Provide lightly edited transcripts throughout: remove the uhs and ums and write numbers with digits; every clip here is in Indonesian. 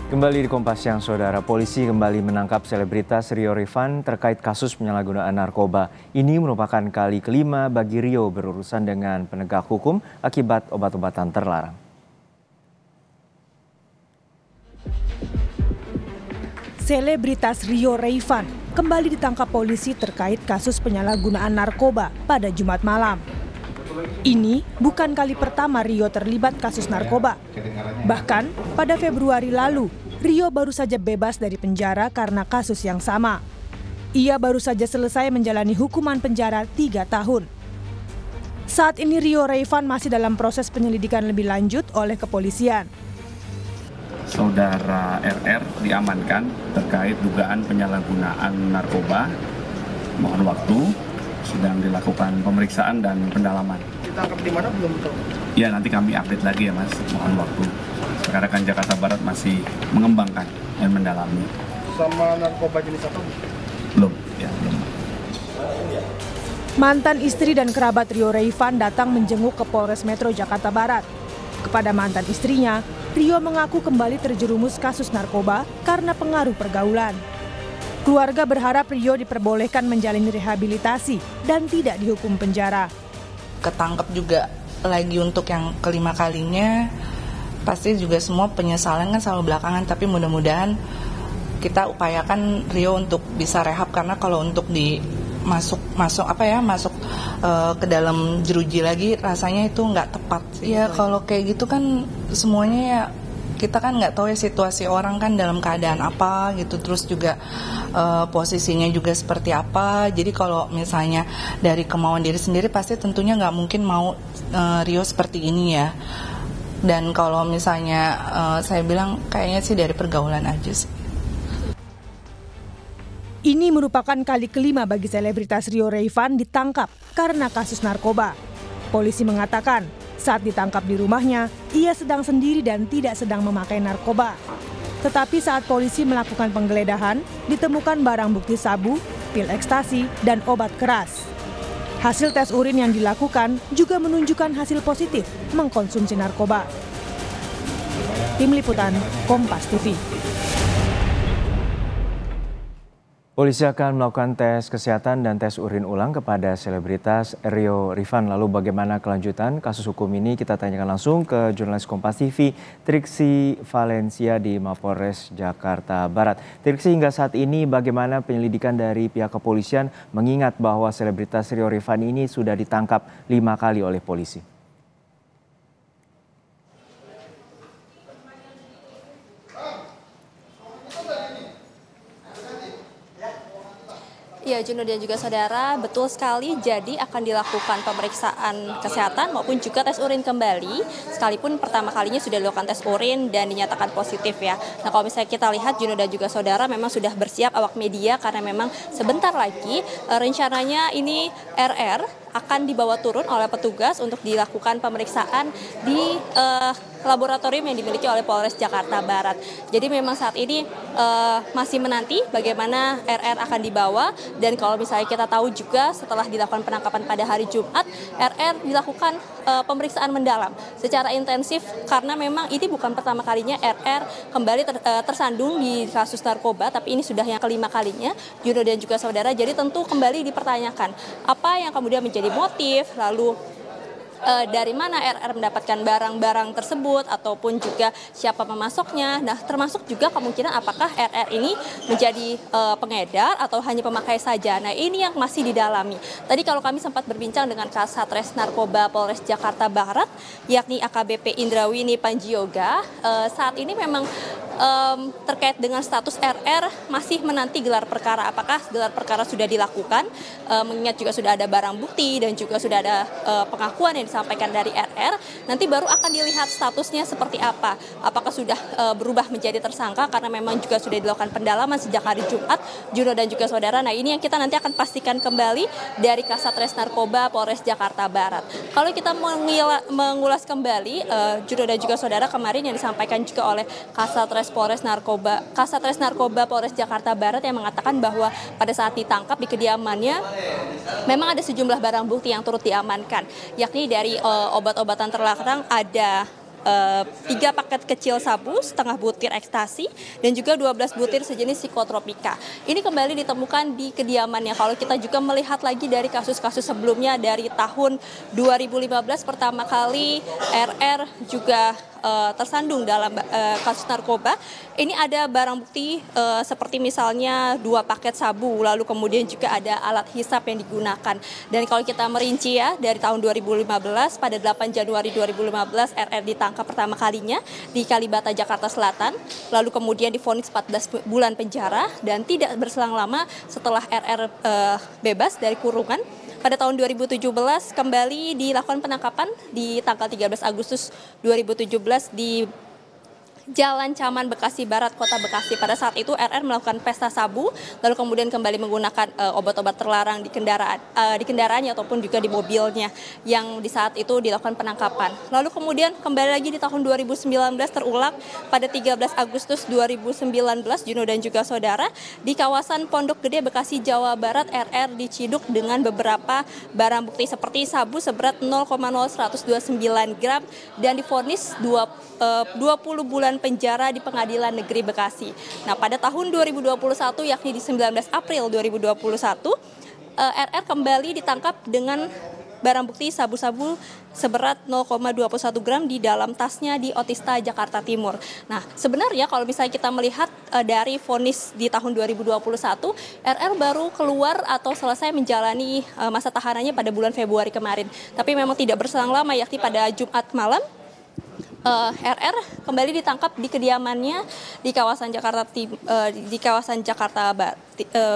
Kembali di Kompas Siang, Saudara. Polisi kembali menangkap selebritas Rio Rifan terkait kasus penyalahgunaan narkoba. Ini merupakan kali kelima bagi Rio berurusan dengan penegak hukum akibat obat-obatan terlarang. Selebritas Rio Rifan kembali ditangkap polisi terkait kasus penyalahgunaan narkoba pada Jumat malam. Ini bukan kali pertama Rio terlibat kasus narkoba. Bahkan pada Februari lalu, Rio baru saja bebas dari penjara karena kasus yang sama. Ia baru saja selesai menjalani hukuman penjara 3 tahun. Saat ini Rio Rifan masih dalam proses penyelidikan lebih lanjut oleh kepolisian. Saudara RR diamankan terkait dugaan penyalahgunaan narkoba. Mohon waktu, sedang dilakukan pemeriksaan dan pendalaman. Ditangkap di mana belum tahu? Ya, nanti kami update lagi ya Mas, mohon waktu. Sekarang kan Jakarta Barat masih mengembangkan dan mendalami. Sama narkoba jenis apa? Belum, ya belum. Mantan istri dan kerabat Rio Rifan datang menjenguk ke Polres Metro Jakarta Barat. Kepada mantan istrinya, Rio mengaku kembali terjerumus kasus narkoba karena pengaruh pergaulan. Keluarga berharap Rio diperbolehkan menjalani rehabilitasi dan tidak dihukum penjara. Ketangkep juga lagi untuk yang kelima kalinya, pasti juga semua penyesalan kan selalu belakangan, tapi mudah-mudahan kita upayakan Rio untuk bisa rehab, karena kalau untuk masuk ke dalam jeruji lagi rasanya itu nggak tepat. Ya kalau kayak gitu kan semuanya ya, kita kan nggak tahu ya situasi orang kan dalam keadaan apa gitu, terus juga posisinya juga seperti apa. Jadi kalau misalnya dari kemauan diri sendiri pasti tentunya nggak mungkin mau Rio seperti ini ya. Dan kalau misalnya saya bilang kayaknya sih dari pergaulan aja sih. Ini merupakan kali kelima bagi selebritas Rio Rifan ditangkap karena kasus narkoba. Polisi mengatakan saat ditangkap di rumahnya, ia sedang sendiri dan tidak sedang memakai narkoba. Tetapi saat polisi melakukan penggeledahan, ditemukan barang bukti sabu, pil ekstasi, dan obat keras. Hasil tes urin yang dilakukan juga menunjukkan hasil positif mengkonsumsi narkoba. Tim Liputan, Kompas TV. Polisi akan melakukan tes kesehatan dan tes urin ulang kepada selebritas Rio Rifan. Lalu bagaimana kelanjutan kasus hukum ini? Kita tanyakan langsung ke jurnalis Kompas TV, Triksi Valencia di Mapolres Jakarta Barat. Triksi, hingga saat ini bagaimana penyelidikan dari pihak kepolisian mengingat bahwa selebritas Rio Rifan ini sudah ditangkap 5 kali oleh polisi? Ya, Juno dan juga saudara, betul sekali. Jadi akan dilakukan pemeriksaan kesehatan maupun juga tes urin kembali. Sekalipun pertama kalinya sudah dilakukan tes urin dan dinyatakan positif ya. Nah, kalau misalnya kita lihat Juno dan juga saudara memang sudah bersiap awak media karena memang sebentar lagi rencananya ini RR akan dibawa turun oleh petugas untuk dilakukan pemeriksaan di laboratorium yang dimiliki oleh Polres Jakarta Barat. Jadi memang saat ini masih menanti bagaimana RR akan dibawa, dan kalau misalnya kita tahu juga setelah dilakukan penangkapan pada hari Jumat, RR dilakukan pemeriksaan mendalam secara intensif karena memang ini bukan pertama kalinya RR kembali tersandung di kasus narkoba, tapi ini sudah yang kelima kalinya, Juno dan juga saudara. Jadi tentu kembali dipertanyakan apa yang kemudian menjadi motif, lalu dari mana RR mendapatkan barang-barang tersebut ataupun juga siapa pemasoknya. Nah, termasuk juga kemungkinan apakah RR ini menjadi pengedar atau hanya pemakai saja. Nah, ini yang masih didalami. Tadi kalau kami sempat berbincang dengan Kasat Narkoba Polres Jakarta Barat, yakni AKBP Indrawini Panjioga, saat ini memang terkait dengan status RR masih menanti gelar perkara. Apakah gelar perkara sudah dilakukan, mengingat juga sudah ada barang bukti dan juga sudah ada pengakuan yang disampaikan dari RR, nanti baru akan dilihat statusnya seperti apa. Apakah sudah berubah menjadi tersangka karena memang juga sudah dilakukan pendalaman sejak hari Jumat, Juno dan juga saudara. Nah, ini yang kita nanti akan pastikan kembali dari Kasat Narkoba Polres Jakarta Barat. Kalau kita mengulas kembali, Juno dan juga saudara, kemarin yang disampaikan juga oleh Kasat Narkoba Polres Jakarta Barat yang mengatakan bahwa pada saat ditangkap di kediamannya memang ada sejumlah barang bukti yang turut diamankan, yakni dari obat-obatan terlarang ada 3 paket kecil sabu, setengah butir ekstasi, dan juga 12 butir sejenis psikotropika. Ini kembali ditemukan di kediamannya. Kalau kita juga melihat lagi dari kasus-kasus sebelumnya dari tahun 2015 pertama kali RR juga tersandung dalam kasus narkoba. Ini ada barang bukti seperti misalnya 2 paket sabu, lalu kemudian juga ada alat hisap yang digunakan. Dan kalau kita merinci ya, dari tahun 2015 pada 8 Januari 2015 RR ditangkap pertama kalinya di Kalibata, Jakarta Selatan, lalu kemudian divonis 14 bulan penjara dan tidak berselang lama setelah RR bebas dari kurungan. Pada tahun 2017 kembali dilakukan penangkapan di tanggal 13 Agustus 2017 di Jalan Caman, Bekasi Barat, Kota Bekasi. Pada saat itu RR melakukan pesta sabu, lalu kemudian kembali menggunakan obat-obat terlarang di kendaraannya ataupun juga di mobilnya yang di saat itu dilakukan penangkapan. Lalu kemudian kembali lagi di tahun 2019 terulang pada 13 Agustus 2019 Juno dan juga saudara di kawasan Pondok Gede, Bekasi, Jawa Barat, RR diciduk dengan beberapa barang bukti seperti sabu seberat 0,0129 gram dan divonis 20 bulan penjara di Pengadilan Negeri Bekasi. Nah, pada tahun 2021 yakni di 19 April 2021 RR kembali ditangkap dengan barang bukti sabu-sabu seberat 0,21 gram di dalam tasnya di Otista, Jakarta Timur. Nah, sebenarnya kalau misalnya kita melihat dari vonis di tahun 2021, RR baru keluar atau selesai menjalani masa tahanannya pada bulan Februari kemarin. Tapi memang tidak berselang lama, yakni pada Jumat malam RR kembali ditangkap di kediamannya di kawasan Jakarta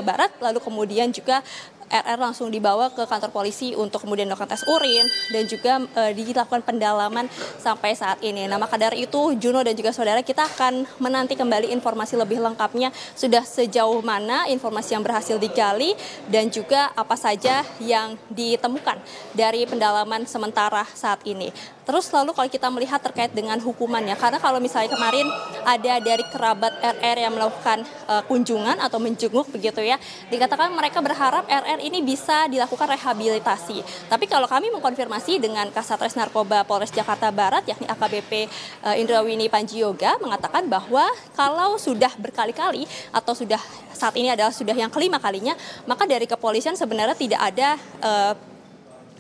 Barat, lalu kemudian juga RR langsung dibawa ke kantor polisi untuk kemudian melakukan tes urin dan juga dilakukan pendalaman sampai saat ini. Nah, maka dari itu Juno dan juga saudara, kita akan menanti kembali informasi lebih lengkapnya sudah sejauh mana informasi yang berhasil digali dan juga apa saja yang ditemukan dari pendalaman sementara saat ini. Terus lalu kalau kita melihat terkait dengan hukumannya, karena kalau misalnya kemarin ada dari kerabat RR yang melakukan kunjungan atau menjenguk begitu ya, dikatakan mereka berharap RR ini bisa dilakukan rehabilitasi. Tapi kalau kami mengkonfirmasi dengan Kasatres Narkoba Polres Jakarta Barat, yakni AKBP Indrawini Panjioga, mengatakan bahwa kalau sudah berkali-kali atau sudah saat ini adalah sudah yang kelima kalinya, maka dari kepolisian sebenarnya tidak ada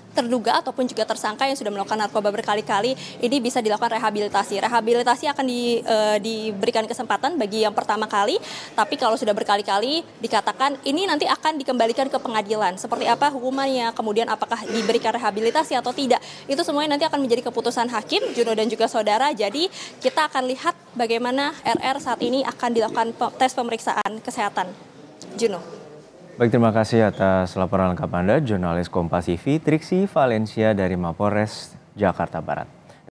terduga ataupun juga tersangka yang sudah melakukan narkoba berkali-kali ini bisa dilakukan rehabilitasi. Rehabilitasi akan diberikan kesempatan bagi yang pertama kali, tapi kalau sudah berkali-kali dikatakan ini nanti akan dikembalikan ke pengadilan. Seperti apa hukumannya, kemudian apakah diberikan rehabilitasi atau tidak, itu semuanya nanti akan menjadi keputusan hakim, Juno dan juga saudara. Jadi kita akan lihat bagaimana RR saat ini akan dilakukan tes pemeriksaan kesehatan. Juno. Baik, terima kasih atas laporan lengkap Anda, jurnalis Kompas TV Triksi Valencia dari Mapolres Jakarta Barat.